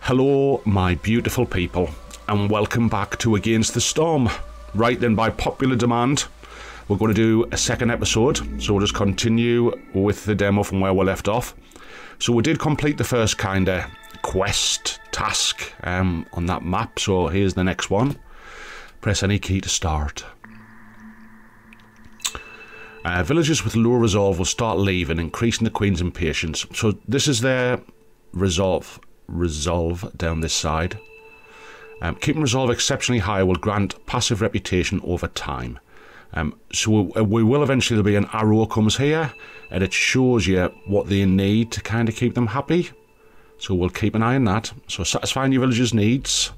Hello my beautiful people and welcome back to Against the Storm. Right then, by popular demand we're going to do a second episode, so we'll just continue with the demo from where we left off. So we did complete the first kind of quest task on that map, so here's the next one. Press any key to start. Villagers with low resolve will start leaving, increasing the Queen's impatience. So this is their resolve down this side. Keeping resolve exceptionally high will grant passive reputation over time. So we will eventually, there'll be an arrow comes here and it shows you what they need to kind of keep them happy. So we'll keep an eye on that. So satisfying your villagers' needs.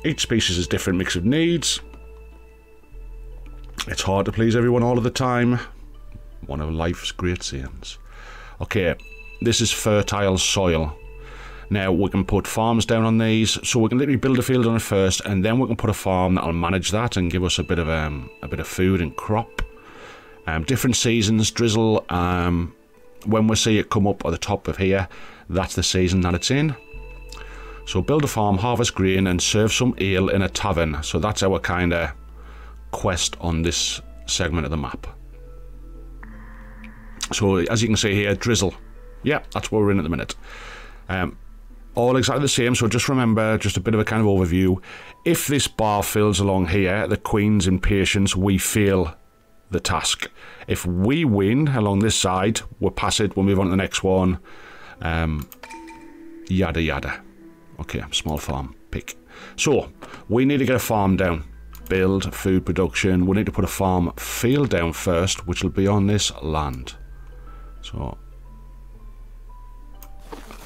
Each species has different mix of needs. It's hard to please everyone all of the time. One of life's great sayings. Okay, this is fertile soil. Now we can put farms down on these, so we can literally build a field on it first, and then we can put a farm that'll manage that and give us a bit of food and crop. Different seasons, drizzle. When we see it come up at the top of here, that's the season that it's in. So build a farm, harvest grain, and serve some ale in a tavern. So that's our kind of quest on this segment of the map. So as you can see here, drizzle. Yeah, that's what we're in at the minute. All exactly the same, so just remember, just a bit of a kind of overview. If this bar fills along here, the Queen's impatience, we fail the task. If we win along this side, we'll pass it, we'll move on to the next one. Yada yada. Okay, small farm, pick. So, we need to get a farm down. Build, food production. We need to put a farm field down first, which will be on this land. So,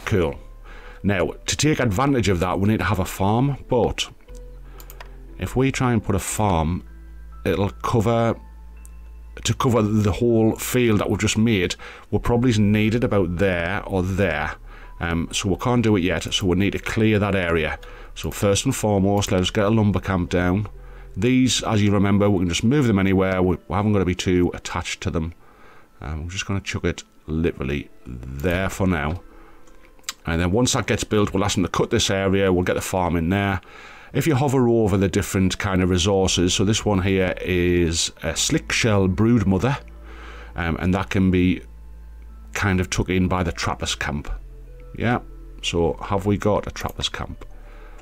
cool. Now, to take advantage of that, we need to have a farm, but if we try and put a farm, it'll cover the whole field that we've just made. We'll probably need it about there or there. So we can't do it yet, so we need to clear that area. So first and foremost, let us get a lumber camp down. These, as you remember, we can just move them anywhere. We haven't got to be too attached to them. We're just going to chuck it literally there for now. And then once that gets built, we'll ask them to cut this area. We'll get the farm in there. If you hover over the different kind of resources, so this one here is a slick shell brood mother, and that can be kind of tucked in by the trapper's camp. Yeah, so have we got a trapper's camp?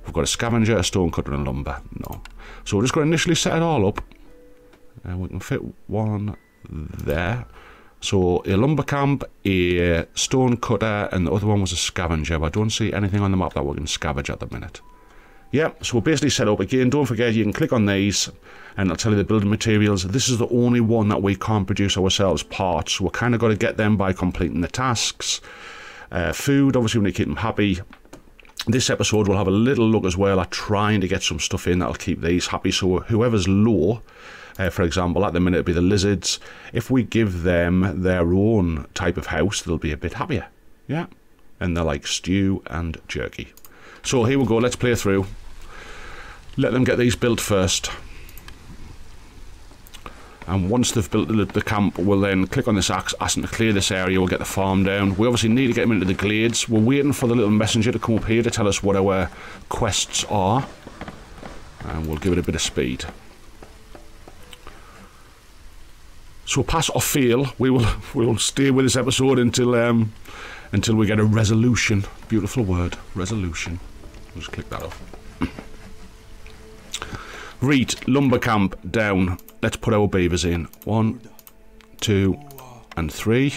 We've got a scavenger, a stone cutter, and lumber. No. So we're just going to initially set it all up. We can fit one there. So a lumber camp, a stone cutter, and the other one was a scavenger. But I don't see anything on the map that we can scavenge at the minute. Yeah, so we're basically set up again. Don't forget, you can click on these and it'll tell you the building materials. This is the only one that we can't produce ourselves, parts. So we're kind of got to get them by completing the tasks. Food, obviously we need to keep them happy. This episode will have a little look as well at trying to get some stuff in that'll keep these happy. So whoever's low, for example, at the minute it'll be the lizards. If we give them their own type of house, they'll be a bit happier. Yeah, and they're like stew and jerky. So here we go, let's play through. Let them get these built first. And once they've built the camp, we'll then click on this axe, ask them to clear this area, we'll get the farm down. We obviously need to get them into the glades. We're waiting for the little messenger to come up here to tell us what our quests are. And we'll give it a bit of speed. So pass or fail, we'll stay with this episode until we get a resolution. Beautiful word, resolution. I'll just click that off. Read, lumber camp down. Let's put our beavers in. 1, 2, and 3.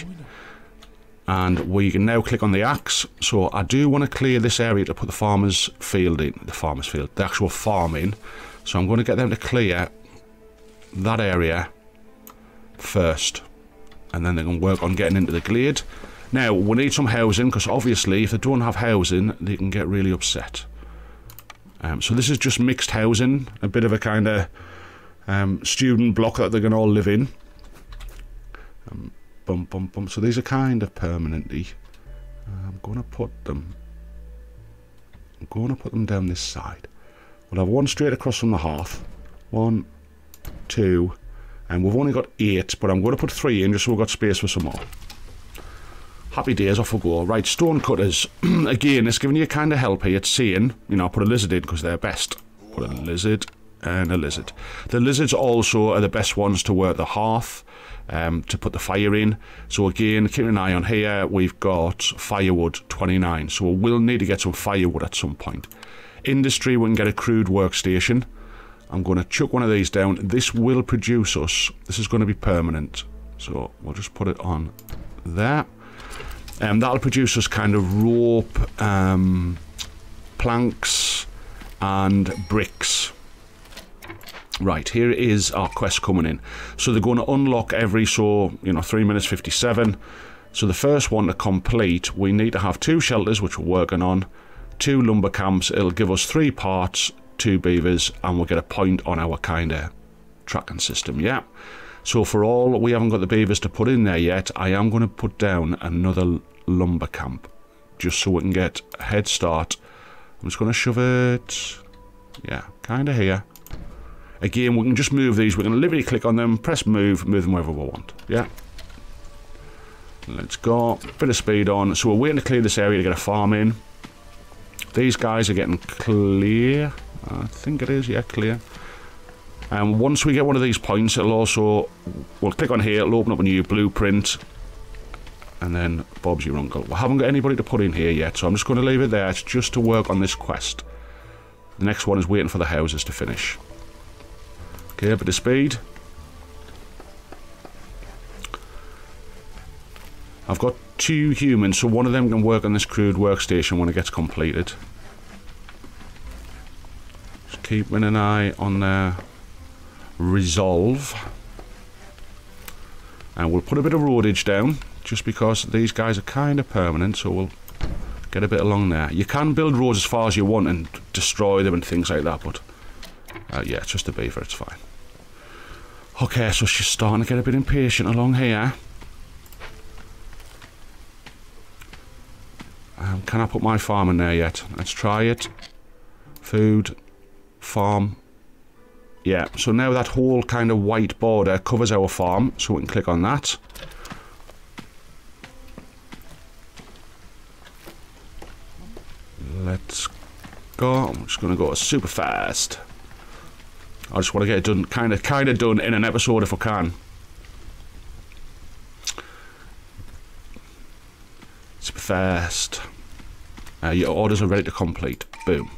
And we can now click on the axe. So I do want to clear this area to put the farmer's field in. The actual farm in. So I'm going to get them to clear that area first. And then they can work on getting into the glade. Now, we need some housing, because obviously if they don't have housing, they can get really upset. So this is just mixed housing, a bit of a kind of student block that they're going to all live in. So these are kind of permanently. I'm going to put them down this side. We'll have one straight across from the hearth. 1, 2, and we've only got 8, but I'm going to put 3 in just so we've got space for some more. Happy days, off we go. Right, stone cutters. Again, it's giving you a kind of help here. It's saying, you know, put a lizard in because they're best. Put a lizard and a lizard. The lizards also are the best ones to work the hearth, to put the fire in. So again, keep an eye on here. We've got firewood 29. So we'll need to get some firewood at some point. Industry, we can get a crude workstation. I'm going to chuck one of these down. This will produce us. This is going to be permanent. So we'll just put it on there. That'll produce us kind of rope, planks and bricks. Right, here is our quest coming in. So they're going to unlock every, 3 minutes 57. So the first one to complete, we need to have 2 shelters, which we're working on, 2 lumber camps. It'll give us 3 parts, 2 beavers, and we'll get a point on our kind of tracking system, yeah. So for all we haven't got the beavers to put in there yet, I am going to put down another lumber camp, just so we can get a head start. I'm just going to shove it, yeah, kind of here. Again, we can just move these. We can literally click on them, press move them wherever we want, yeah. Let's go, bit of speed on. So we're waiting to clear this area to get a farm in. These guys are getting clear. I think it is, yeah, clear. And once we get one of these points, it'll also, we'll click on here, it'll open up a new blueprint. And then Bob's your uncle. We haven't got anybody to put in here yet, so I'm just going to leave it there. It's just to work on this quest. The next one is waiting for the houses to finish. Okay, a bit of speed. I've got 2 humans, so one of them can work on this crude workstation when it gets completed. Just keeping an eye on their resolve. And we'll put a bit of roadage down, just because these guys are kind of permanent, so we'll get a bit along there. You can build roads as far as you want and destroy them and things like that, but yeah, it's just a beaver, it's fine. Okay, so she's starting to get a bit impatient along here. Can I put my farm in there yet? Let's try it. Food, farm. Yeah, so now that whole kind of white border covers our farm, so we can click on that. Let's go. I'm just going to go super fast. I just want to get it done, kind of done in an episode if I can. Super fast. Your orders are ready to complete. Boom.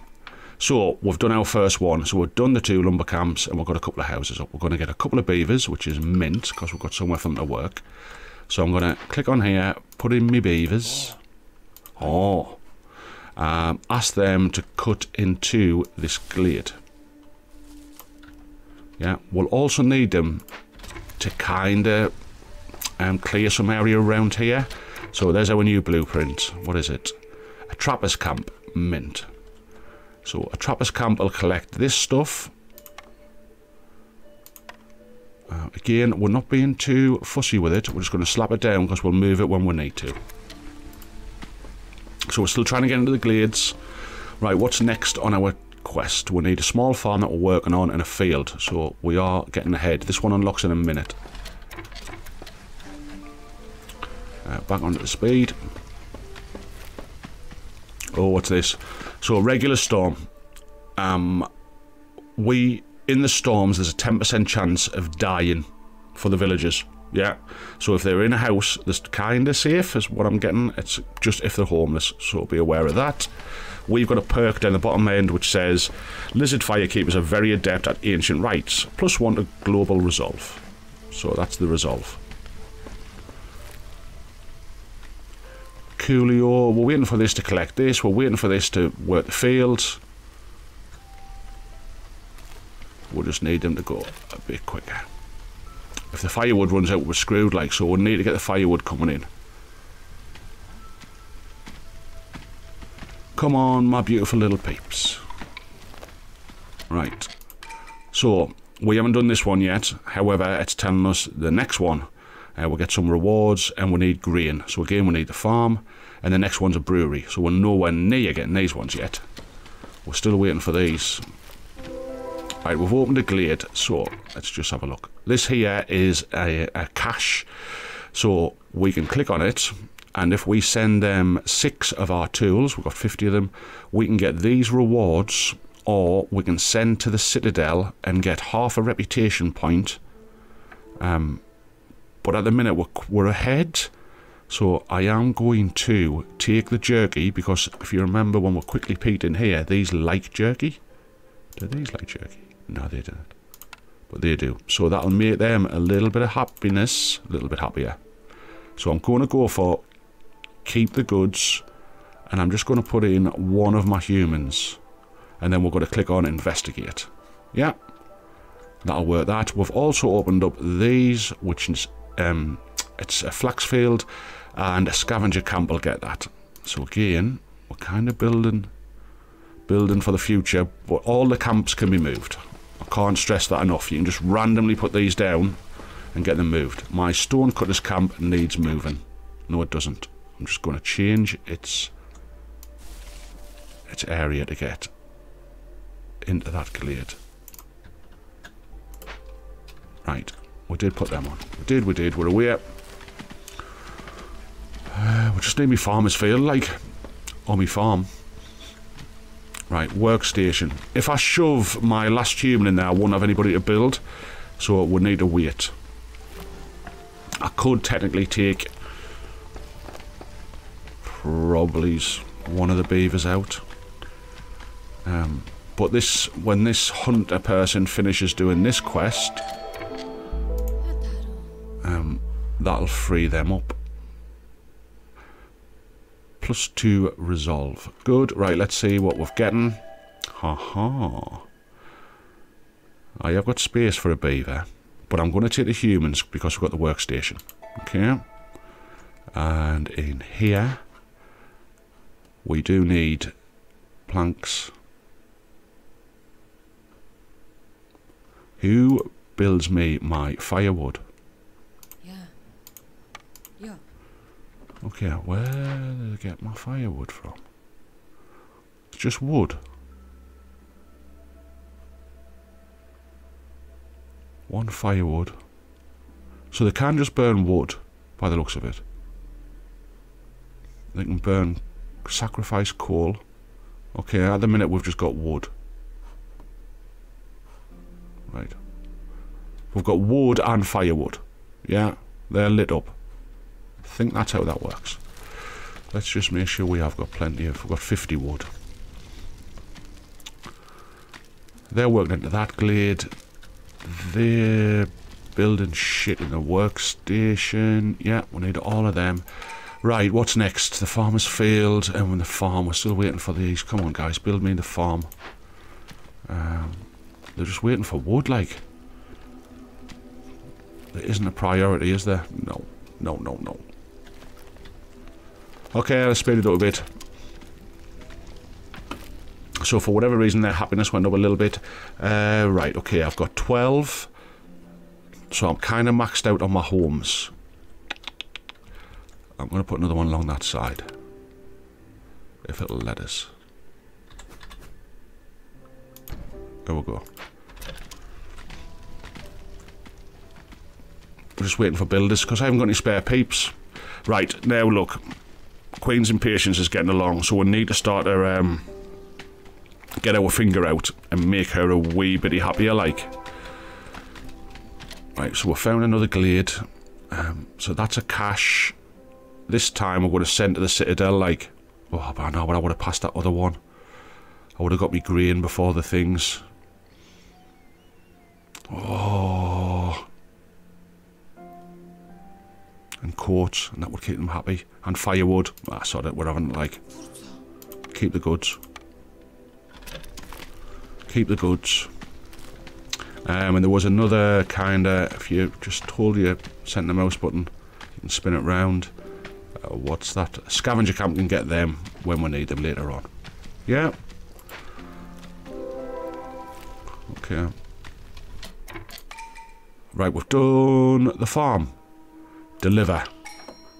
So we've done our first one. So we've done the 2 lumber camps and we've got a couple of houses up. We're going to get a couple of beavers, which is mint because we've got somewhere for them to work. So I'm going to click on here, put in my beavers. Oh. Ask them to cut into this glade. Yeah, we'll also need them to kind of clear some area around here. So there's our new blueprint. What is it? A trapper's camp, mint. So a trapper's camp will collect this stuff. Again, we're not being too fussy with it. We're just going to slap it down because we'll move it when we need to. So we're still trying to get into the glades. Right, what's next on our quest? We need a small farm that we're working on and a field. So we are getting ahead. This one unlocks in a minute. Back onto the speed. Oh, what's this? So a regular storm. In the storms, there's a 10% chance of dying for the villagers. Yeah. So if they're in a house, that's kind of safe, is what I'm getting. It's just if they're homeless. So be aware of that. We've got a perk down the bottom end which says Lizard Firekeepers are very adept at ancient rites. +1 to global resolve. So that's the resolve. Coolio, we're waiting for this to collect this, we're waiting for this to work the fields. We'll just need them to go a bit quicker. If the firewood runs out, we're screwed, like, so we'll need to get the firewood coming in. Come on, my beautiful little peeps. Right. So, we haven't done this one yet, however, it's telling us the next one. We'll get some rewards and we need grain. So again, we need the farm, and the next one's a brewery. So we're nowhere near getting these ones yet. We're still waiting for these. Right, we've opened a glade, so let's just have a look. This here is a cache. So we can click on it And if we send them 6 of our tools, we've got 50 of them, we can get these rewards, or we can send to the citadel and get half a reputation point. But at the minute we're ahead, so I am going to take the jerky, because if you remember when we're quickly peeked in here, these like jerky. Do these like jerky? No, they don't. But they do. So that'll make them a little bit of happiness, a little bit happier. So I'm going to go for keep the goods, and I'm just going to put in one of my humans, and then we're going to click on investigate. Yeah, that'll work. That we've also opened up these, which is it's a flax field, and a scavenger camp will get that. So again, we're kind of building for the future, but all the camps can be moved. I can't stress that enough. You can just randomly put these down and get them moved. My stonecutters camp needs moving. No, it doesn't. I'm just going to change its area to get into that glade. Right, we did put them on. We did. We're aware. We just need me farmer's field, like, or me farm. Right, workstation. If I shove my last human in there, I won't have anybody to build, so it would need to wait. I could technically take probably one of the beavers out, but when this hunter person finishes doing this quest, that'll free them up. +2 resolve. Good. Right, let's see what we're getting. Haha. I have got space for a beaver, but I'm going to take the humans because we've got the workstation. Okay. And in here we do need planks. Who builds me my firewood? Yeah. Okay, where did I get my firewood from? It's just wood. One firewood. So they can just burn wood, by the looks of it. They can burn, sacrifice coal. Okay, at the minute we've just got wood. Right. We've got wood and firewood. Yeah, they're lit up. I think that's how that works. Let's just make sure we have got plenty of... We've got 50 wood. They're working into that glade. They're building shit in the workstation. Yeah, we need all of them. Right, what's next? The farmer's field, and when the farm, we're still waiting for these. Come on, guys, build me the farm. They're just waiting for wood, like. There isn't a priority, is there? No. Okay, let's speed it up a bit. So for whatever reason, their happiness went up a little bit. Right, okay, I've got 12. So I'm kind of maxed out on my homes. I'm going to put another one along that side, if it'll let us. There we go. We're just waiting for builders because I haven't got any spare peeps. Right, now look, Queen's impatience is getting along, so we need to start her, get our finger out and make her a wee bitty happier, like. Right, so we found another glade. So that's a cache. This time we're going to send to the citadel, like. Oh, but I know, but I would have passed that other one. I would have got me grain before the things. Oh. And coats, and that would keep them happy. And firewood. Ah, sod it, we're having, like. Keep the goods. Keep the goods. And there was another kind of, if you just hold your center mouse button, you can spin it round. What's that? A scavenger camp can get them when we need them later on. Yeah. Okay. Right, we've done the farm. Deliver.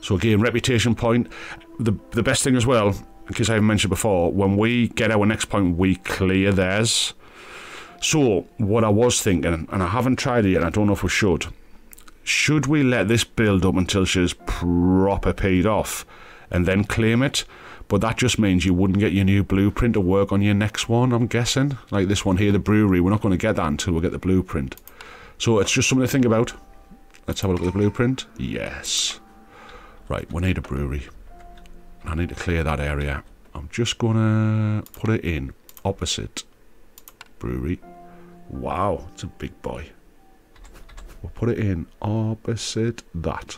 So again, reputation point. The best thing as well, in case I haven't mentioned before, when we get our next point, we clear theirs. So, what I was thinking, and I haven't tried it yet, I don't know if we should we let this build up until she's proper paid off, and then claim it. But that just means you wouldn't get your new blueprint to work on your next one, I'm guessing. Like this one here, the brewery, we're not going to get that until we get the blueprint. So it's just something to think about. Let's have a look at the blueprint. Yes. Right, we need a brewery. I need to clear that area. I'm just going to put it in opposite brewery. Wow, it's a big boy. We'll put it in opposite that.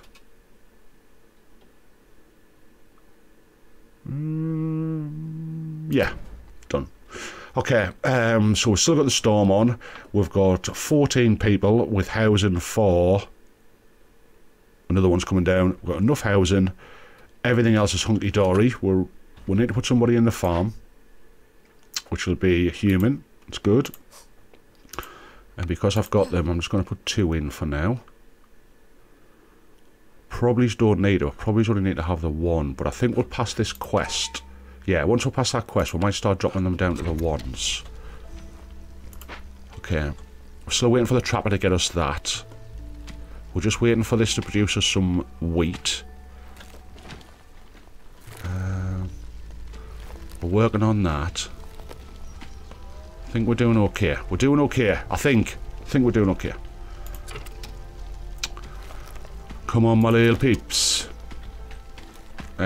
Yeah, done. Okay, so we've still got the storm on. We've got 14 people with housing for... Another one's coming down. We've got enough housing. Everything else is hunky-dory. We need to put somebody in the farm, which will be a human. It's good. And because I've got them, I'm just going to put 2 in for now. Probably don't need it. Probably only need to have the 1, but I think we'll pass this quest. Yeah, once we pass that quest, we might start dropping them down to the 1s. Okay. We're still waiting for the trapper to get us that. We're just waiting for this to produce us some wheat. We're working on that. I think we're doing okay. We're doing okay. I think we're doing okay. Come on, my little peeps.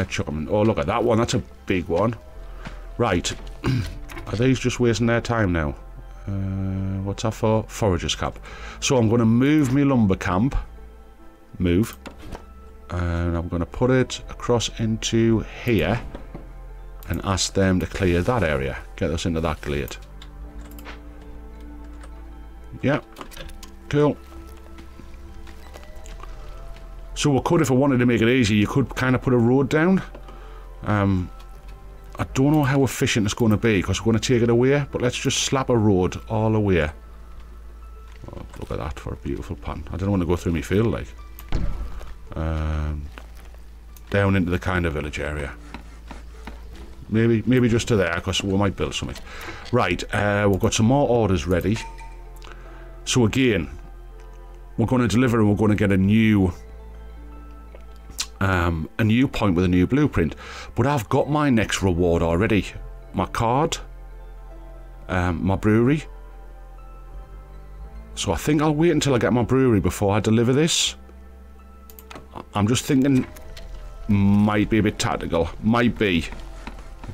Chuck them in. Oh, look at that one. That's a big one. Right. Are these just wasting their time now? What's that for? Forager's camp. So I'm going to move my lumber camp. Move. And I'm going to put it across into here. And ask them to clear that area. Get us into that glade. Yeah. Cool. So we could, if I wanted to make it easy, you could kind of put a road down. I don't know how efficient it's going to be because we're going to take it away, but let's just slap a road all the way. Oh, look at that for a beautiful pan. I don't want to go through my field, like. Down into the kind of village area. Maybe just to there, because we might build something. Right, we've got some more orders ready. So again, we're going to deliver and we're going to get a new point with a new blueprint. But I've got my next reward already. My card. My brewery. So I think I'll wait until I get my brewery before I deliver this. I'm just thinking might be a bit tactical. Might be.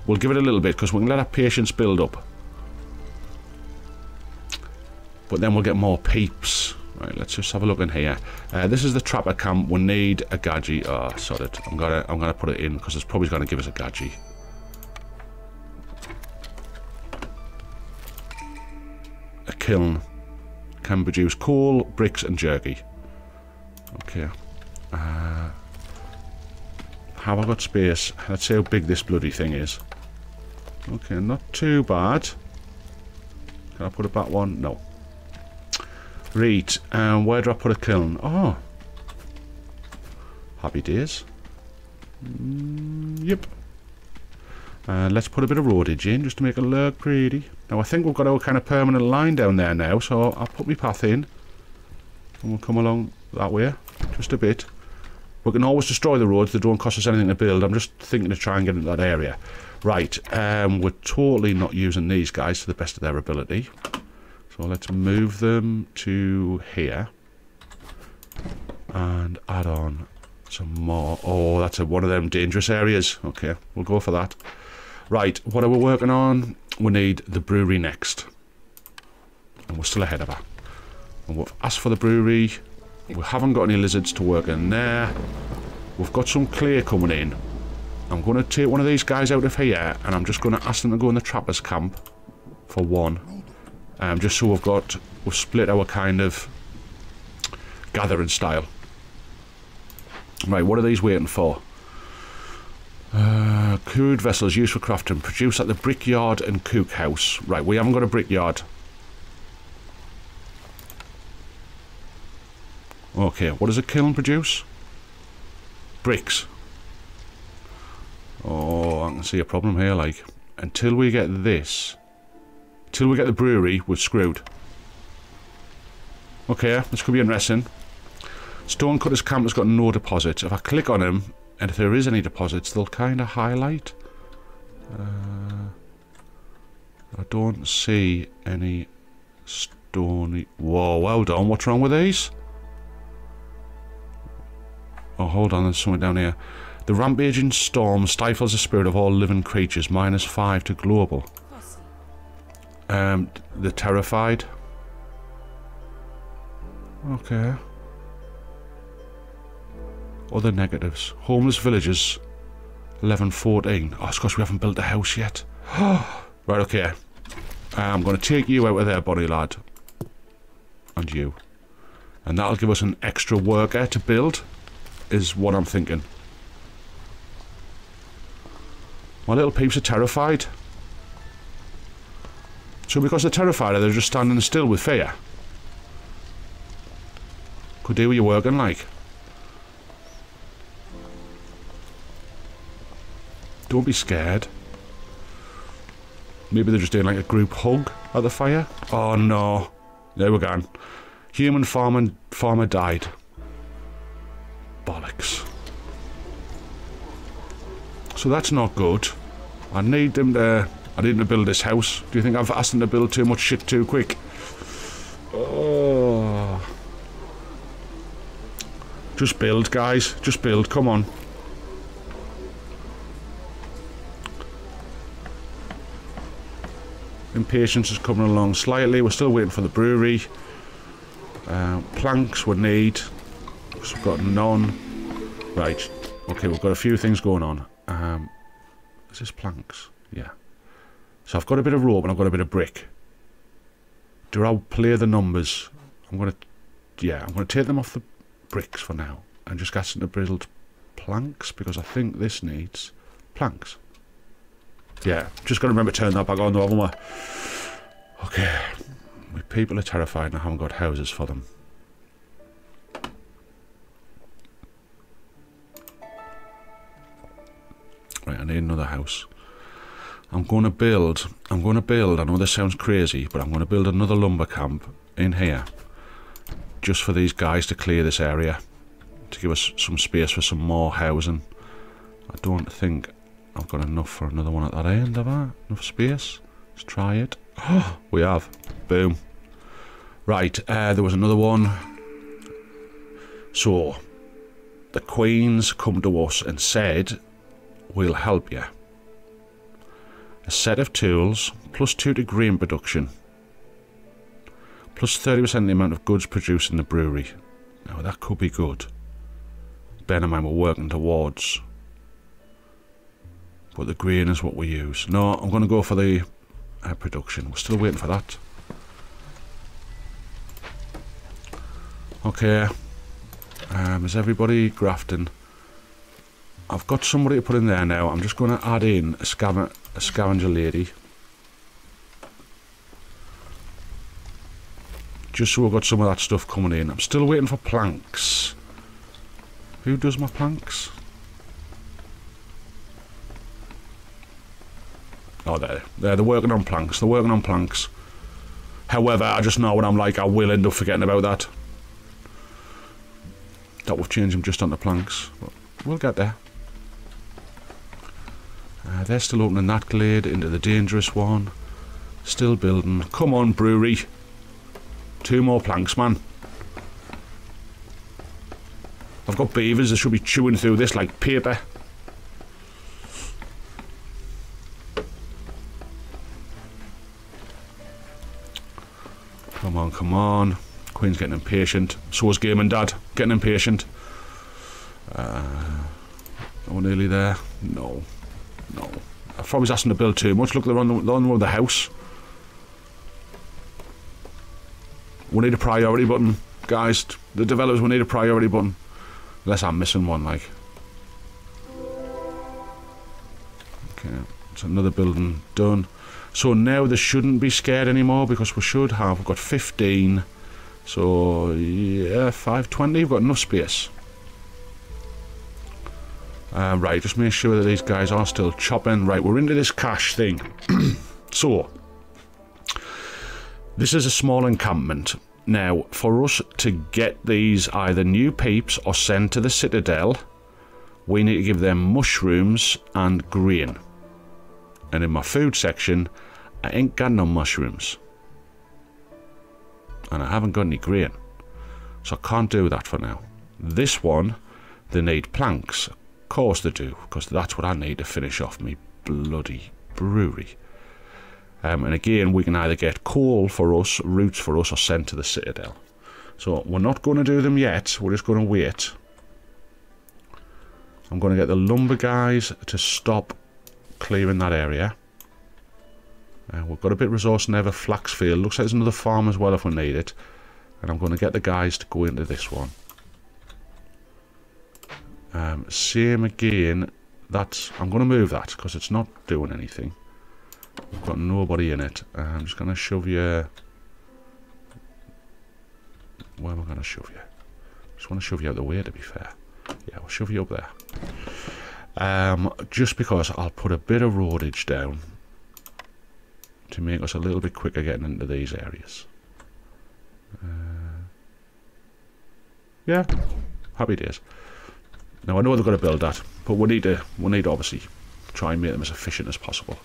We'll give it a little bit because we can let our patience build up. But then we'll get more peeps. Right, let's just have a look in here. This is the trapper camp. We need a gadget. Oh, sorry. I'm gonna put it in because it's probably gonna give us a gadget. A kiln can produce coal, bricks, and jerky. Okay. Have I got space? Let's see how big this bloody thing is. Okay, not too bad. Can I put a back one? No. Right, where do I put a kiln? Oh. Happy days. Yep. Let's put a bit of roadage in just to make it look pretty. Now I think we've got our kind of permanent line down there now, so I'll put my path in. And we'll come along that way, just a bit. We can always destroy the roads, they don't cost us anything to build. I'm just thinking to try and get into that area. Right, we're totally not using these guys to the best of their ability. So let's move them to here. And add on some more. Oh, that's one of them dangerous areas. Okay, we'll go for that. Right, what are we working on? We need the brewery next. And we're still ahead of her. And we've asked for the brewery. We haven't got any lizards to work in there. We've got some clay coming in. I'm going to take one of these guys out of here and I'm just going to ask them to go in the trapper's camp for one. Just so we've split our kind of gathering style. Right, what are these waiting for? Crude vessels used for crafting. Produced at the brickyard and cookhouse. Right, we haven't got a brickyard. Okay, what does a kiln produce? Bricks. Oh, I can see a problem here, like. Until we get this... Till we get the brewery, we're screwed. Okay, this could be interesting. Stonecutter's camp has got no deposits. If I click on him, And if there is any deposits, they'll kind of highlight. I don't see any stony... Whoa, well done. What's wrong with these? Oh, hold on, there's something down here. The rampaging storm stifles the spirit of all living creatures. -5 to global. They're terrified. Okay. Other negatives. Homeless villagers. 11-14. Oh, it's because we haven't built a house yet. Right, okay. I'm going to take you out of there, Bonnie lad. And you. And that'll give us an extra worker to build, is what I'm thinking. My little peeps are terrified. So because they're terrified, they're just standing still with fear. Could do what you're working like. Don't be scared. Maybe they're just doing like a group hug at the fire. Oh no. There we go. Human farmer died. Bollocks. So that's not good. I need them to build this house. Do you think I've asked them to build too much shit too quick? Oh. Just build, guys. Just build. Come on. Impatience is coming along slightly. We're still waiting for the brewery. Planks we need. So we've got none. Right. Okay, we've got a few things going on. Is this planks? Yeah. So I've got a bit of rope and I've got a bit of brick. Do I play the numbers? I'm going to take them off the bricks for now and just get into brittled planks because I think this needs planks. Yeah, just got to remember to turn that back on though, haven't we? Okay. My people are terrified and I haven't got houses for them. Right, I need another house. I'm going to build, I know this sounds crazy, but I'm going to build another lumber camp in here. Just for these guys to clear this area. To give us some space for some more housing. I don't think I've got enough for another one at that end, have I? Enough space? Let's try it. Oh, we have. Boom. Right, there was another one. So, the Queen's come to us and said, we'll help you. A set of tools, +2 to grain production. Plus 30% the amount of goods produced in the brewery. Now that could be good. Bear in mind we're working towards. But the grain is what we use. No, I'm going to go for the production. We're still waiting for that. Okay. Is everybody grafting? I've got somebody to put in there now. I'm just going to add in a scavenger lady. Just so we've got some of that stuff coming in. I'm still waiting for planks. Who does my planks? Oh, they're working on planks. They're working on planks. However, I just know what I'm like. I will end up forgetting about that. That we've changed them just onto planks. But we'll get there. They're still opening that glade into the dangerous one. Still building. Come on, brewery. 2 more planks, man. I've got beavers that should be chewing through this like paper. Come on, come on. Queen's getting impatient. So is Game and Dad. Getting impatient. We're nearly there. No. No. I probably was asking to build too much. Look, they're on the house. We need a priority button. Guys, the developers, we need a priority button. Unless I'm missing one, like. Okay, it's another building done. So now they shouldn't be scared anymore because we've got 15. So, yeah, 520, we've got enough space. Right, just make sure that these guys are still chopping. Right, we're into this cache thing. So, this is a small encampment. Now, for us to get these either new peeps or sent to the citadel, we need to give them mushrooms and grain. And in my food section, I ain't got no mushrooms. And I haven't got any grain. So I can't do that for now. This one, they need planks. Of course they do, because that's what I need to finish off me bloody brewery. And again, we can either get coal for us, roots for us, or send to the citadel. So we're not going to do them yet. We're just going to wait. I'm going to get the lumber guys to stop clearing that area. We've got a bit of resource in there, a flax field. Looks like there's another farm as well if we need it. And I'm going to get the guys to go into this one. Same again. I'm going to move that because it's not doing anything. We've got nobody in it. I'm just going to shove you. Where am I going to shove you? Just want to shove you out the way, to be fair. Yeah, we'll shove you up there. Just because I'll put a bit of roadage down to make us a little bit quicker getting into these areas. Yeah, happy days. Now I know they've got to build that, but we need to obviously try and make them as efficient as possible.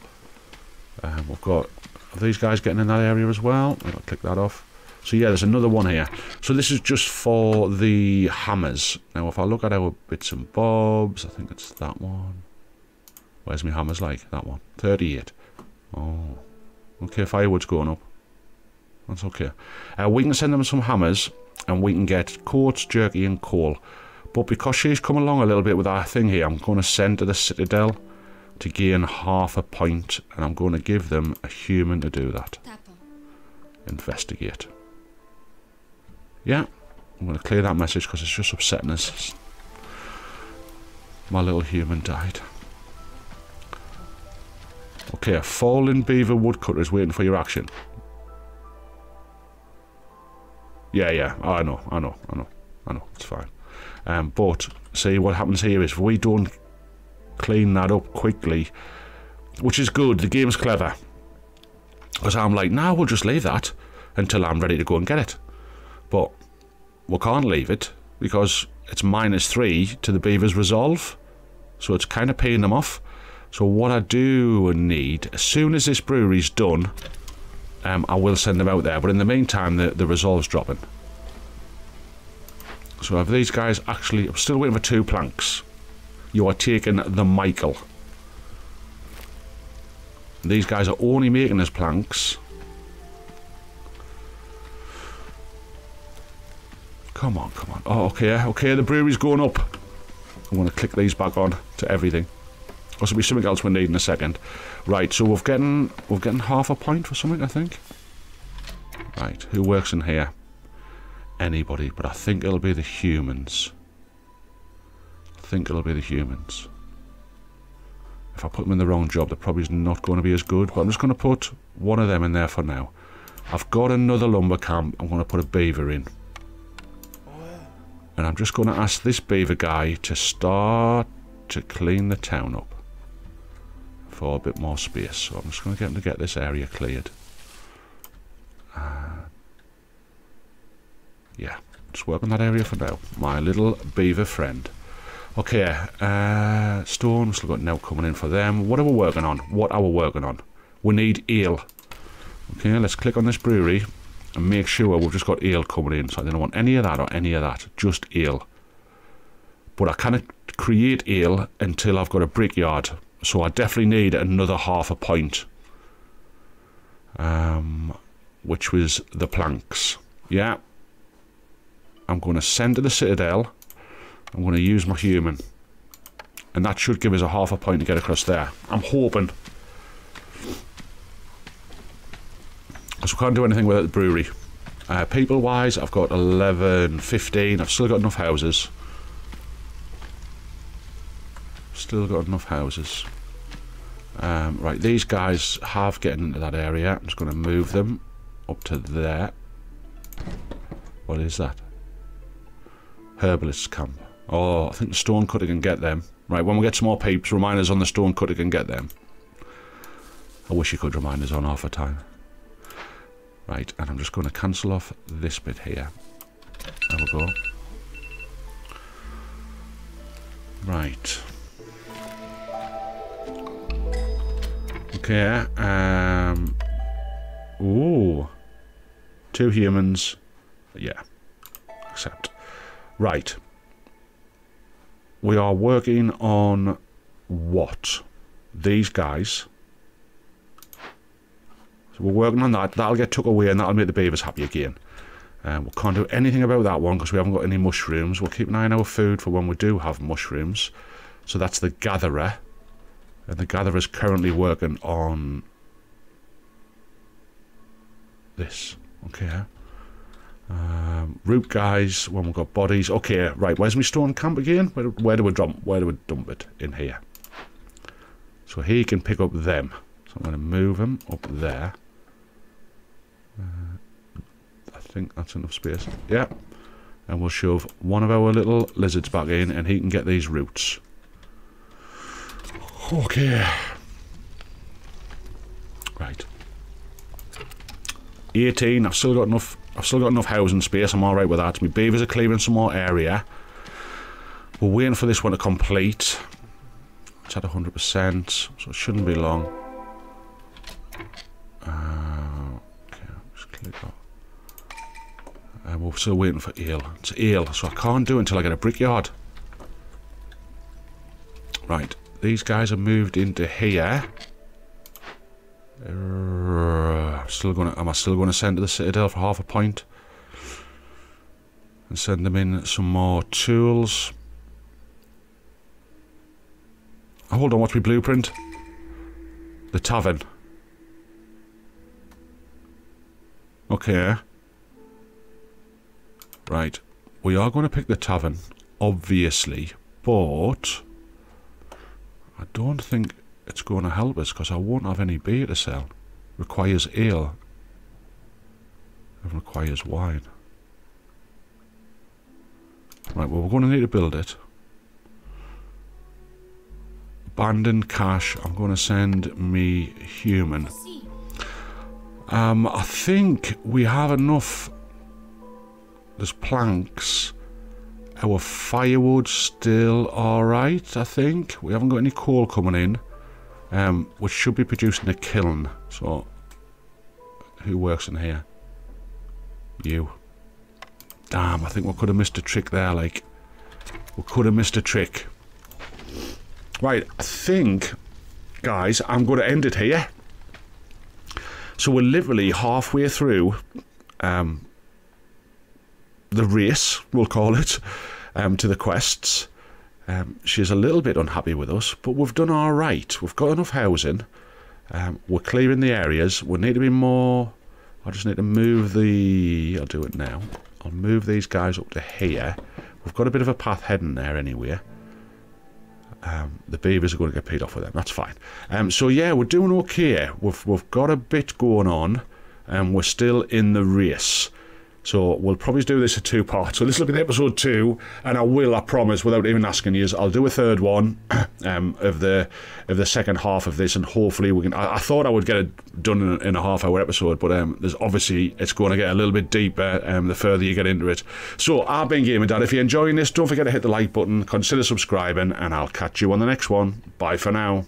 We've got, are these guys getting in that area as well? I'll click that off. So yeah, there's another one here. So this is just for the hammers. Now if I look at our bits and bobs, I think it's that one. Where's my hammers like? That one. 38. Oh. Okay, firewood's going up. That's okay. We can send them some hammers, and we can get coats, jerky, and coal. But because she's come along a little bit with our thing here, I'm going to send to the citadel to gain half a point, and I'm going to give them a human to do that. Investigate. Yeah, I'm going to clear that message because it's just upsetting us. My little human died. Okay, a fallen beaver woodcutter is waiting for your action. Yeah, I know, it's fine. But, see, what happens here is if we don't clean that up quickly, which is good, the game's clever. Because I'm like, nah, we'll just leave that until I'm ready to go and get it. But we can't leave it because it's -3 to the beaver's resolve. So it's kind of paying them off. So what I do need, as soon as this brewery's done, I will send them out there. But in the meantime, the resolve's dropping. So have these guys actually... I'm still waiting for 2 planks. You are taking the Michael. These guys are only making us planks. Come on. Oh, okay, the brewery's going up. I'm going to click these back on to everything. Or there'll be something else we need in a second. Right, so we're getting half a point for something, I think. Right, who works in here? Anybody, but I think it'll be the humans. If I put them in the wrong job, they're probably not going to be as good, but I'm just going to put one of them in there for now. I've got another lumber camp. I'm going to put a beaver in. And I'm just going to ask this beaver guy to start to clean the town up for a bit more space. So I'm just going to get him to get this area cleared. Yeah, just work on that area for now. My little beaver friend. Okay, stone, we've still got now coming in for them. What are we working on? We need ale. Okay, let's click on this brewery and make sure we've just got ale coming in. So I don't want any of that or any of that, just ale. But I can't create ale until I've got a brickyard. So I definitely need another half a point. Which was the planks. Yeah. I'm going to send to the citadel. I'm going to use my human. And that should give us a half a point to get across there. I'm hoping. So we can't do anything without the brewery. People-wise, I've got 11, 15. I've still got enough houses. Right, these guys have getting into that area. I'm just going to move them up to there. What is that? Herbalist's camp. Oh, I think the stone cutter can get them. Right, when we get some more peeps, remind us on the stone cutter can get them. I wish you could remind us on half a time. Right, and I'm just going to cancel off this bit here. There we go. Right. Okay. Ooh. 2 humans. Yeah. Accept. Right. We are working on what? These guys. So we're working on that. That'll get took away and that'll make the beavers happy again. We can't do anything about that one because we haven't got any mushrooms. We'll keep an eye on our food for when we do have mushrooms. So that's the gatherer. And the gatherer is currently working on this. Okay. Root guys, when we've got bodies. Okay, right. Where's my stone camp again? Where do we dump it? In here. So he can pick up them. So I'm going to move him up there. I think that's enough space. Yeah. And we'll shove one of our little lizards back in and he can get these roots. Okay. Right. 18. I've still got enough housing space. I'm alright with that. My beavers are clearing some more area. We're waiting for this one to complete. It's at 100%, so it shouldn't be long. Okay, just click that. We're still waiting for ale. It's ale, so I can't do it until I get a brickyard. Right, these guys are moved into here. Am I still gonna send to the citadel for half a point? And send them in some more tools. Oh, hold on, what's my blueprint? The tavern. Okay. Right. We are going to pick the tavern, obviously, but I don't think it's going to help us because I won't have any beer to sell. Requires ale. It requires wine. Right, well, we're going to need to build it. Abandoned cache. I'm going to send me human. I think we have enough. There's planks. Our firewood's still alright, I think. We haven't got any coal coming in. Which should be producing a kiln. So, who works in here? You. Damn, I think we could have missed a trick there, like. We could have missed a trick. Right, I think, guys, I'm going to end it here. So we're literally halfway through the race, we'll call it, to the quests. She's a little bit unhappy with us, but we've done all right. We've got enough housing. We're clearing the areas. We need to be more... I just need to move the... I'll do it now. I'll move these guys up to here. We've got a bit of a path heading there anyway. The beavers are going to get paid off with them. That's fine. So yeah, we're doing okay. We've got a bit going on, and we're still in the race. So we'll probably do this in 2 parts. So this will be episode 2, and I promise, without even asking you, I'll do a third one of the second half of this, and hopefully we can. I thought I would get it done in a half-hour episode, but there's obviously it's going to get a little bit deeper the further you get into it. So I've been Gaming Dad. If you're enjoying this, don't forget to hit the like button, consider subscribing, and I'll catch you on the next one. Bye for now.